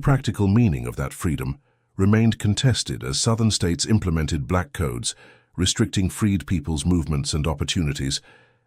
practical meaning of that freedom remained contested as Southern states implemented black codes, restricting freed people's movements and opportunities,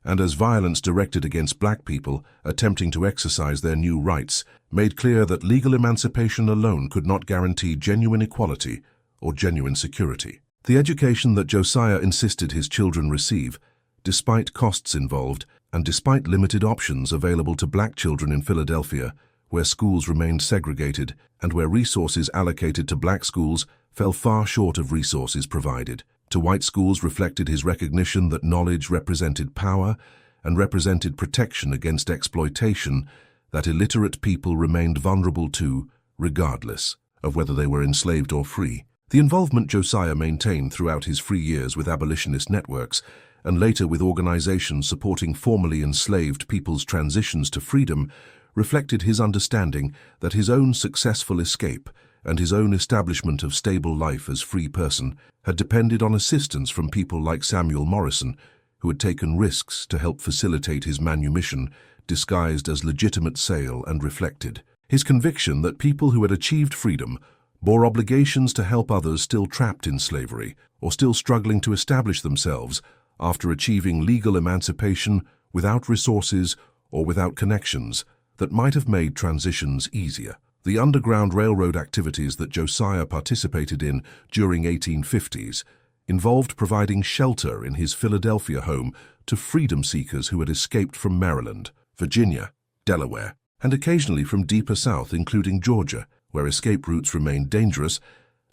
and as violence directed against black people attempting to exercise their new rights made clear that legal emancipation alone could not guarantee genuine equality or genuine security. The education that Josiah insisted his children receive, despite costs involved and despite limited options available to black children in Philadelphia, where schools remained segregated and where resources allocated to black schools fell far short of resources provided to white schools, reflected his recognition that knowledge represented power and represented protection against exploitation that illiterate people remained vulnerable to, regardless of whether they were enslaved or free. The involvement Josiah maintained throughout his free years with abolitionist networks and later with organizations supporting formerly enslaved people's transitions to freedom reflected his understanding that his own successful escape and his own establishment of stable life as free person had depended on assistance from people like Samuel Morrison, who had taken risks to help facilitate his manumission disguised as legitimate sale, and reflected his conviction that people who had achieved freedom bore obligations to help others still trapped in slavery or still struggling to establish themselves after achieving legal emancipation without resources or without connections that might have made transitions easier. The Underground Railroad activities that Josiah participated in during 1850s involved providing shelter in his Philadelphia home to freedom seekers who had escaped from Maryland, Virginia, Delaware, and occasionally from deeper south, including Georgia, where escape routes remained dangerous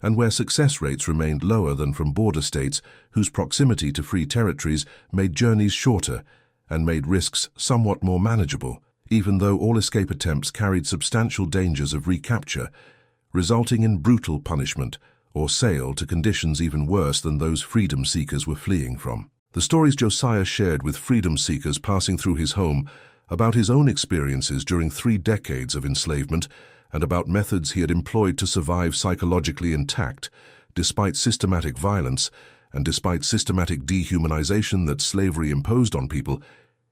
and where success rates remained lower than from border states whose proximity to free territories made journeys shorter and made risks somewhat more manageable, even though all escape attempts carried substantial dangers of recapture, resulting in brutal punishment or sale to conditions even worse than those freedom seekers were fleeing from. The stories Josiah shared with freedom seekers passing through his home about his own experiences during 3 decades of enslavement and about methods he had employed to survive psychologically intact, despite systematic violence and despite systematic dehumanization that slavery imposed on people,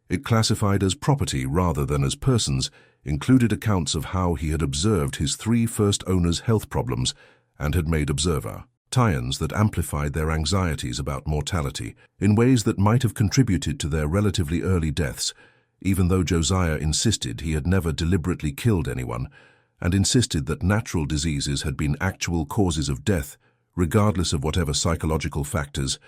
it classified as property rather than as persons, included accounts of how he had observed his 3 first owners' health problems and had made observer tie-ins that amplified their anxieties about mortality in ways that might have contributed to their relatively early deaths, even though Josiah insisted he had never deliberately killed anyone, and insisted that natural diseases had been actual causes of death, regardless of whatever psychological factors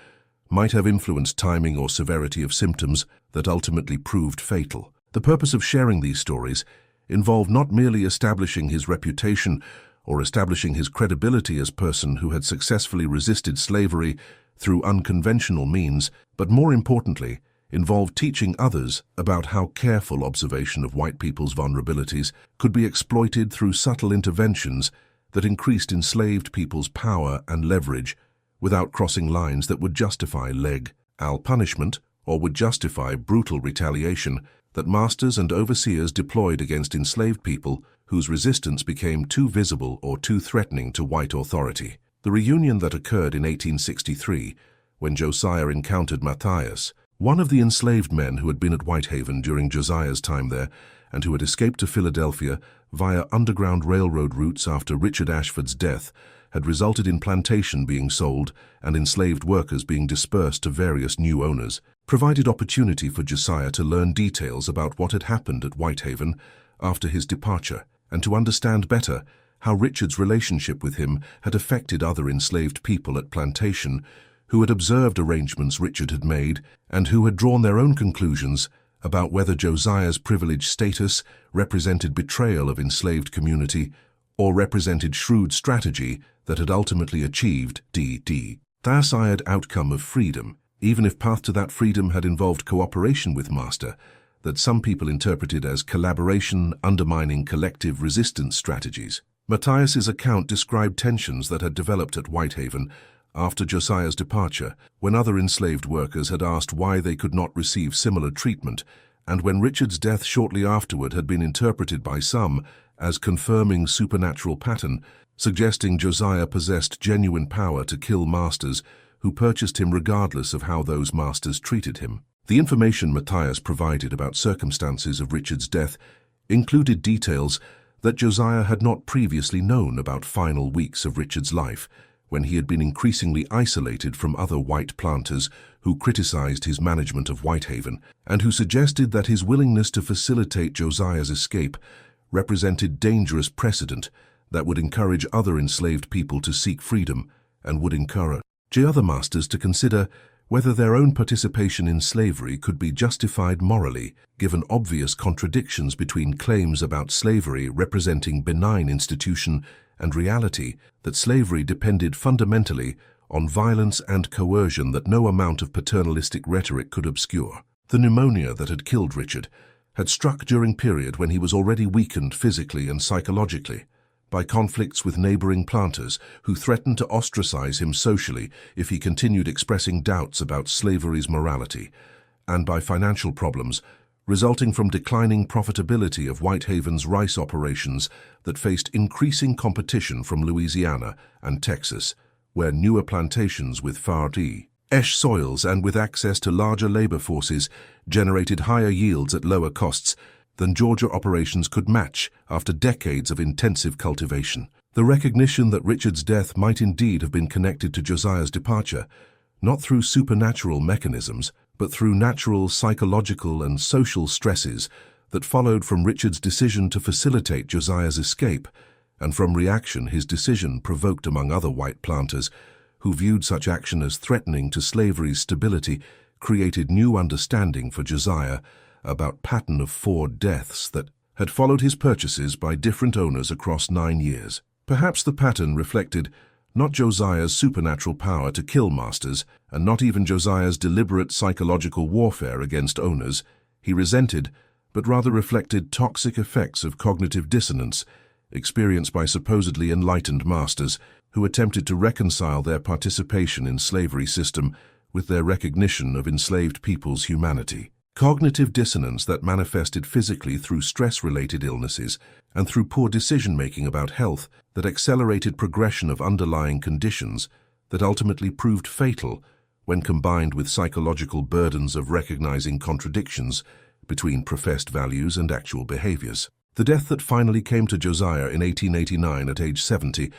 might have influenced timing or severity of symptoms that ultimately proved fatal. The purpose of sharing these stories involved not merely establishing his reputation or establishing his credibility as a person who had successfully resisted slavery through unconventional means, but more importantly, involved teaching others about how careful observation of white people's vulnerabilities could be exploited through subtle interventions that increased enslaved people's power and leverage without crossing lines that would justify legal punishment or would justify brutal retaliation that masters and overseers deployed against enslaved people whose resistance became too visible or too threatening to white authority. The reunion that occurred in 1863, when Josiah encountered Matthias, one of the enslaved men who had been at Whitehaven during Josiah's time there and who had escaped to Philadelphia via underground railroad routes after Richard Ashford's death, had resulted in plantation being sold and enslaved workers being dispersed to various new owners, provided opportunity for Josiah to learn details about what had happened at Whitehaven after his departure and to understand better how Richard's relationship with him had affected other enslaved people at plantation who had observed arrangements Richard had made and who had drawn their own conclusions about whether Josiah's privileged status represented betrayal of enslaved community or represented shrewd strategy that had ultimately achieved the desired outcome of freedom, even if path to that freedom had involved cooperation with master, that some people interpreted as collaboration undermining collective resistance strategies. Matthias's account described tensions that had developed at Whitehaven after Josiah's departure, when other enslaved workers had asked why they could not receive similar treatment, and when Richard's death shortly afterward had been interpreted by some as confirming supernatural pattern, suggesting Josiah possessed genuine power to kill masters who purchased him regardless of how those masters treated him. The information Matthias provided about circumstances of Richard's death included details that Josiah had not previously known about final weeks of Richard's life, when he had been increasingly isolated from other white planters who criticized his management of Whitehaven and who suggested that his willingness to facilitate Josiah's escape represented dangerous precedent that would encourage other enslaved people to seek freedom and would encourage other masters to consider whether their own participation in slavery could be justified morally, given obvious contradictions between claims about slavery representing benign institution and reality that slavery depended fundamentally on violence and coercion that no amount of paternalistic rhetoric could obscure. The pneumonia that had killed Richard had struck during a period when he was already weakened physically and psychologically by conflicts with neighboring planters who threatened to ostracize him socially if he continued expressing doubts about slavery's morality, and by financial problems resulting from declining profitability of Whitehaven's rice operations that faced increasing competition from Louisiana and Texas, where newer plantations with far-east soils and with access to larger labor forces generated higher yields at lower costs than Georgia operations could match after decades of intensive cultivation. The recognition that Richard's death might indeed have been connected to Josiah's departure, not through supernatural mechanisms, but through natural psychological and social stresses that followed from Richard's decision to facilitate Josiah's escape, and from reaction his decision provoked among other white planters who viewed such action as threatening to slavery's stability, created new understanding for Josiah about pattern of 4 deaths that had followed his purchases by different owners across 9 years. Perhaps the pattern reflected Not Josiah's supernatural power to kill masters, and not even Josiah's deliberate psychological warfare against owners. He resented, but rather reflected toxic effects of cognitive dissonance experienced by supposedly enlightened masters who attempted to reconcile their participation in slavery system with their recognition of enslaved people's humanity. Cognitive dissonance that manifested physically through stress-related illnesses and through poor decision-making about health that accelerated progression of underlying conditions that ultimately proved fatal when combined with psychological burdens of recognizing contradictions between professed values and actual behaviors. The death that finally came to Josiah in 1889 at age 70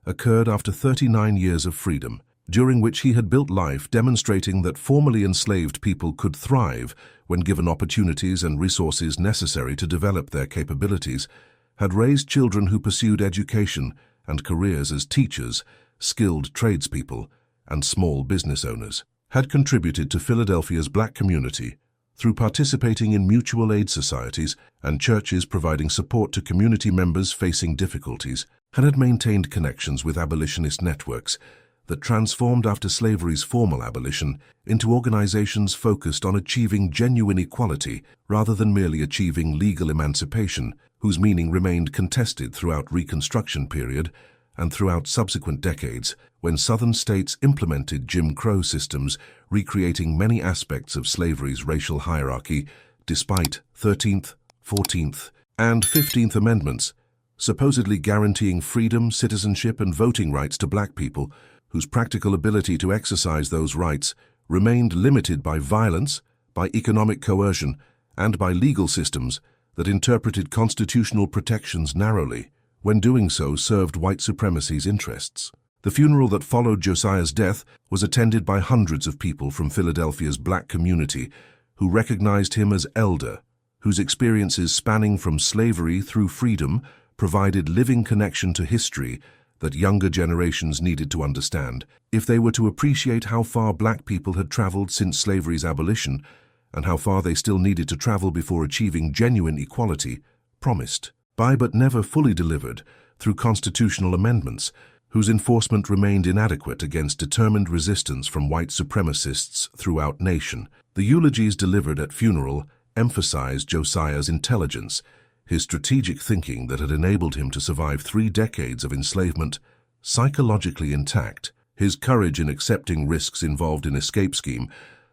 occurred after 39 years of freedom, during which he had built life demonstrating that formerly enslaved people could thrive when given opportunities and resources necessary to develop their capabilities, had raised children who pursued education and careers as teachers, skilled tradespeople, and small business owners, had contributed to Philadelphia's black community through participating in mutual aid societies and churches providing support to community members facing difficulties, and had maintained connections with abolitionist networks that transformed after slavery's formal abolition into organizations focused on achieving genuine equality rather than merely achieving legal emancipation, whose meaning remained contested throughout Reconstruction period and throughout subsequent decades when Southern states implemented Jim Crow systems, recreating many aspects of slavery's racial hierarchy despite 13th, 14th, and 15th Amendments, supposedly guaranteeing freedom, citizenship, and voting rights to black people, whose practical ability to exercise those rights remained limited by violence, by economic coercion, and by legal systems that interpreted constitutional protections narrowly, when doing so served white supremacy's interests. The funeral that followed Josiah's death was attended by hundreds of people from Philadelphia's black community who recognized him as elder, whose experiences spanning from slavery through freedom provided living connection to history that younger generations needed to understand if they were to appreciate how far black people had traveled since slavery's abolition and how far they still needed to travel before achieving genuine equality promised by but never fully delivered through constitutional amendments whose enforcement remained inadequate against determined resistance from white supremacists throughout nation. The eulogies delivered at funeral emphasized Josiah's intelligence, his strategic thinking that had enabled him to survive 3 decades of enslavement psychologically intact, his courage in accepting risks involved in escape scheme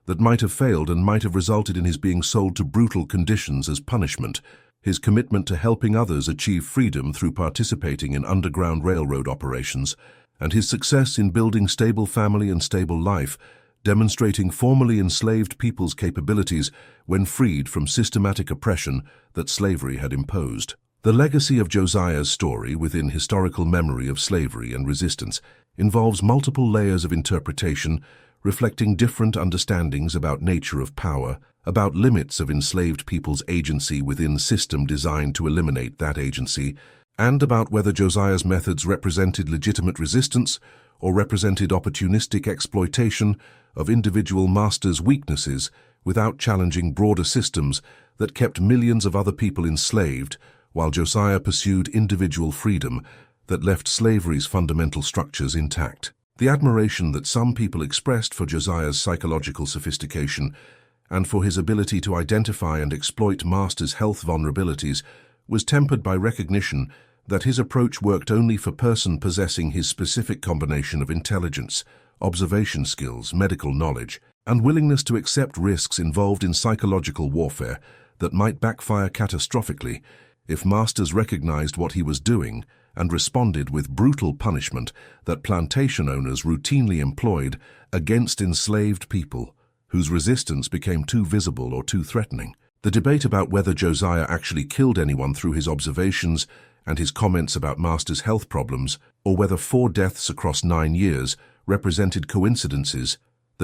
that might have failed and might have resulted in his being sold to brutal conditions as punishment, his commitment to helping others achieve freedom through participating in underground railroad operations, and his success in building stable family and stable life, demonstrating formerly enslaved people's capabilities when freed from systematic oppression that slavery had imposed. The legacy of Josiah's story within historical memory of slavery and resistance involves multiple layers of interpretation, reflecting different understandings about nature of power, about limits of enslaved people's agency within system designed to eliminate that agency, and about whether Josiah's methods represented legitimate resistance or represented opportunistic exploitation of individual masters' weaknesses without challenging broader systems that kept millions of other people enslaved while Josiah pursued individual freedom that left slavery's fundamental structures intact. The admiration that some people expressed for Josiah's psychological sophistication and for his ability to identify and exploit masters' health vulnerabilities was tempered by recognition that his approach worked only for person possessing his specific combination of intelligence, observation skills, medical knowledge, and willingness to accept risks involved in psychological warfare that might backfire catastrophically if masters recognized what he was doing and responded with brutal punishment that plantation owners routinely employed against enslaved people whose resistance became too visible or too threatening. The debate about whether Josiah actually killed anyone through his observations and his comments about masters' health problems, or whether 4 deaths across 9 years represented coincidences